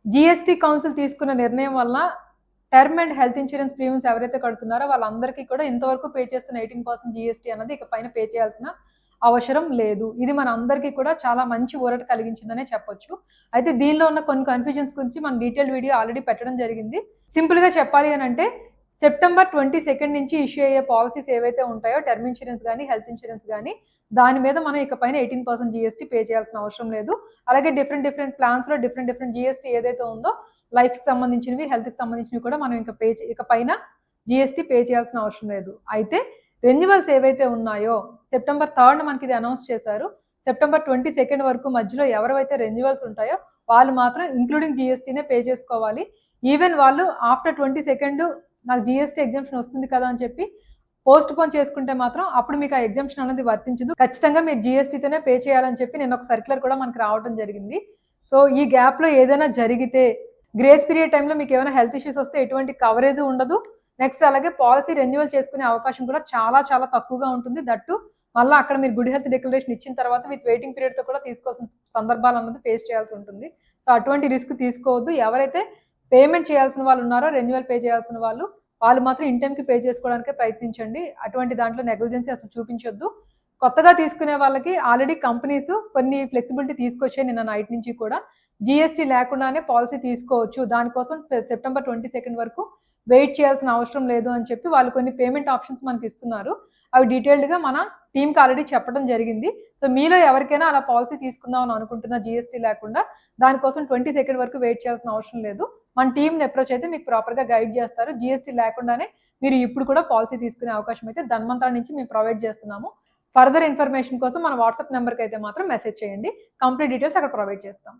GST council తీసుకున్న నిర్ణయం వల్ల term and health insurance premiums ఎవరైతే కడుతున్నారో వాళ్ళందరికీ కూడా ఇంతవరకు పే చేస్తున్న 18% జీఎస్టీ అన్నది ఇక పైన పే చేయాల్సిన అవసరం లేదు. ఇది మన అందరికీ కూడా చాలా మంచి ఊరట కలిగించిందనే చెప్పొచ్చు. అయితే దీనిలో ఉన్న కొన్ని కన్ఫ్యూజన్స్ గురించి మనం డీటెయిల్డ్ వీడియో ఆల్రెడీ పెట్టడం జరిగింది. సింపుల్‌గా చెప్పాలి అనంటే సెప్టెంబర్ 22 నుంచి ఇష్యూ అయ్యే పాలసీస్ ఏవైతే ఉంటాయో టర్మ్ ఇన్సూరెన్స్ గానీ, హెల్త్ ఇన్సూరెన్స్ గానీ దాని మీద మనం ఇక పైన 18% జీఎస్టీ పే చేయాల్సిన అవసరం లేదు. అలాగే డిఫరెంట్ ప్లాన్స్‌లో డిఫరెంట్ జీఎస్టీ ఏదైతే ఉందో లైఫ్‌కి సంబంధించినవి, హెల్త్‌కి సంబంధించినవి కూడా మనం ఇక పైన జీఎస్టీ పే చేయాల్సిన అవసరం లేదు. అయితే రెన్యువల్స్ ఏవైతే ఉన్నాయో సెప్టెంబర్ 3 మనకి ఇది అనౌన్స్ చేశారు. సెప్టెంబర్ 22 వరకు మధ్యలో ఎవరైతే రెన్యువల్స్ ఉంటాయో వాళ్ళు మాత్రం ఇంక్లూడింగ్ జీఎస్టీనే పే చేసుకోవాలి. ఈవెన్ వాళ్ళు ఆఫ్టర్ 22 నాకు జీఎస్టీ ఎగ్జంప్షన్ వస్తుంది కదా అని చెప్పి పోస్ట్ పోన్ చేసుకుంటే మాత్రం అప్పుడు మీకు ఆ ఎగ్జంప్షన్ అనేది వర్తించదు. ఖచ్చితంగా మీరు జీఎస్టీతోనే పే చేయాలని చెప్పి నేను ఒక సర్క్యులర్ కూడా మనకు రావడం జరిగింది. సో ఈ గ్యాప్‌లో ఏదైనా జరిగితే గ్రేస్ పీరియడ్ టైంలో మీకు ఏమైనా హెల్త్ ఇష్యూస్ వస్తే ఎటువంటి కవరేజ్ ఉండదు. నెక్స్ట్ అలాగే పాలసీ రెన్యువల్ చేసుకునే అవకాశం కూడా చాలా తక్కువగా ఉంటుంది. దట్టు మళ్ళీ అక్కడ మీరు గుడ్ హెల్త్ డిక్లరేషన్ ఇచ్చిన తర్వాత విత్ వెయిటింగ్ పీరియడ్‌తో కూడా తీసుకోవాల్సిన సందర్భాలు అన్నది ఫేస్ చేయాల్సి ఉంటుంది. సో అటువంటి రిస్క్ తీసుకోవద్దు. ఎవరైతే పేమెంట్ చేయాల్సిన వాళ్ళు ఉన్నారో రెన్యువల్ పే చేయాల్సిన వాళ్ళు మాత్రం ఇన్ టైంకి పే చేసుకోవడానికే ప్రయత్నించండి. అటువంటి దాంట్లో నెగ్లిజెన్సీ అసలు చూపించొద్దు. కొత్తగా తీసుకునే వాళ్ళకి ఆల్రెడీ కంపెనీస్ కొన్ని ఫ్లెక్సిబిలిటీ తీసుకొచ్చాయి నిన్న నైట్ నుంచి కూడా. జీఎస్టీ లేకుండానే పాలసీ తీసుకోవచ్చు. దానికోసం సెప్టెంబర్ 22 వరకు వెయిట్ చేయాల్సిన అవసరం లేదు అని చెప్పి వాళ్ళు కొన్ని పేమెంట్ ఆప్షన్స్ మనకి ఇస్తున్నారు. అవి డీటెయిల్డ్‌గా మన టీమ్‌కి ఆల్రెడీ చెప్పడం జరిగింది. సో మీలో ఎవరికైనా అలా పాలసీ తీసుకుందాం అని అనుకుంటున్న జీఎస్టీ లేకుండా దానికోసం 22 వరకు వెయిట్ చేయాల్సిన అవసరం లేదు. మన టీమ్‌ని అప్రోచ్ అయితే మీకు ప్రాపర్‌గా గైడ్ చేస్తారు. జీఎస్టీ లేకుండానే మీరు ఇప్పుడు కూడా పాలసీ తీసుకునే అవకాశం అయితే ధన్వంతరి నుంచి మేము ప్రొవైడ్ చేస్తున్నాము. ఫర్దర్ ఇన్ఫర్మేషన్ కోసం మన వాట్సాప్ నెంబర్‌కి అయితే మాత్రం మెసేజ్ చేయండి. కంప్లీట్ డీటెయిల్స్ అక్కడ ప్రొవైడ్ చేస్తాం.